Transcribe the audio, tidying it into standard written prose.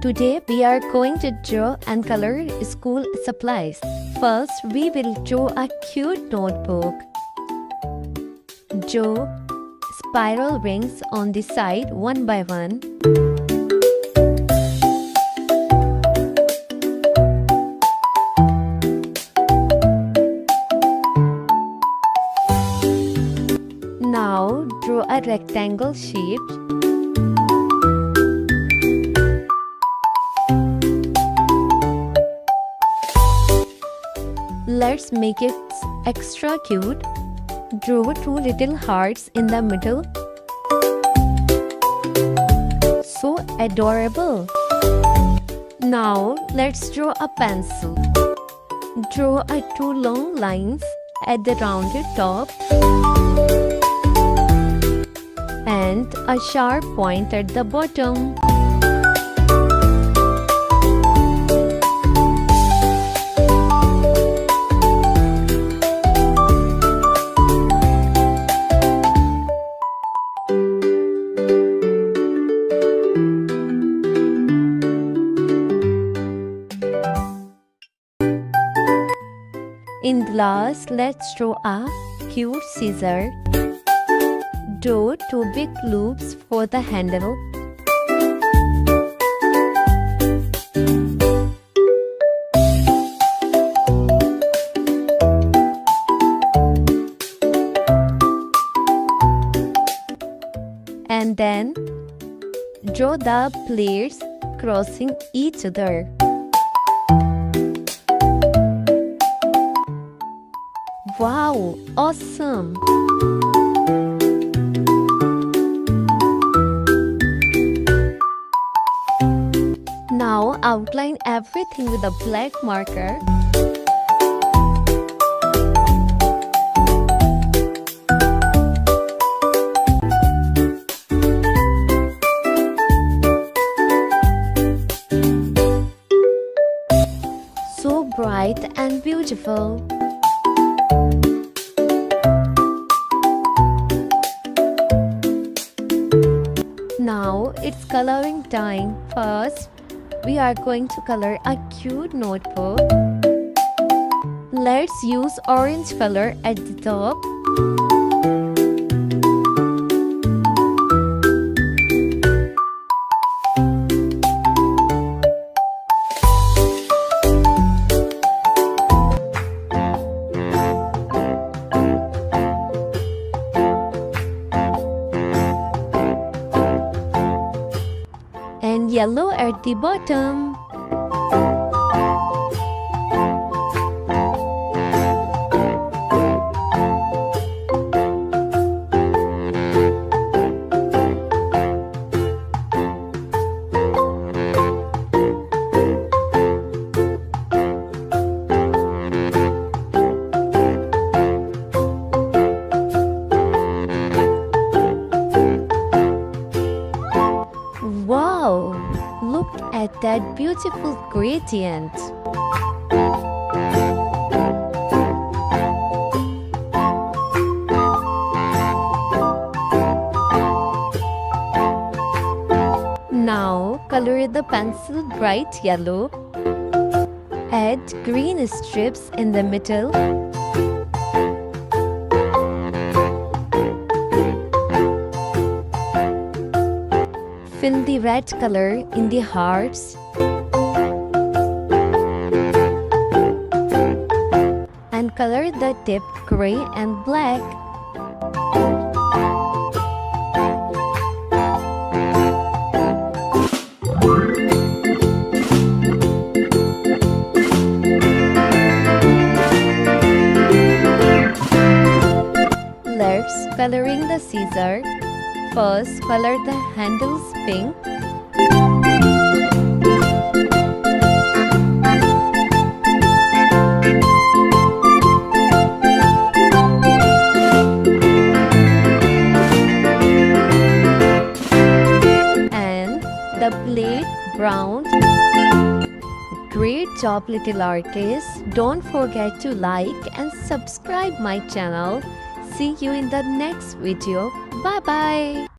Today we are going to draw and color school supplies. First, we will draw a cute notebook. Draw spiral rings on the side one by one. Now draw a rectangle shape. Let's make it extra cute. Draw two little hearts in the middle. So adorable. Now let's draw a pencil. Draw two long lines at the rounded top and a sharp point at the bottom. In the last, let's draw a cute scissor. Draw two big loops for the handle. And then draw the blades crossing each other. Wow, awesome! Now outline everything with a black marker. So bright and beautiful. Now it's coloring time. First, we are going to color a cute notebook. Let's use orange color at the top. And yellow at the bottom. Wow! Look at that beautiful gradient. Now color the pencil bright yellow. Add green strips in the middle. Fill the red color in the hearts. And color the tip gray and black. Let's coloring the scissor. First, color the handles pink. And the blade brown. Great job, little artist. Don't forget to like and subscribe my channel. See you in the next video. Bye bye.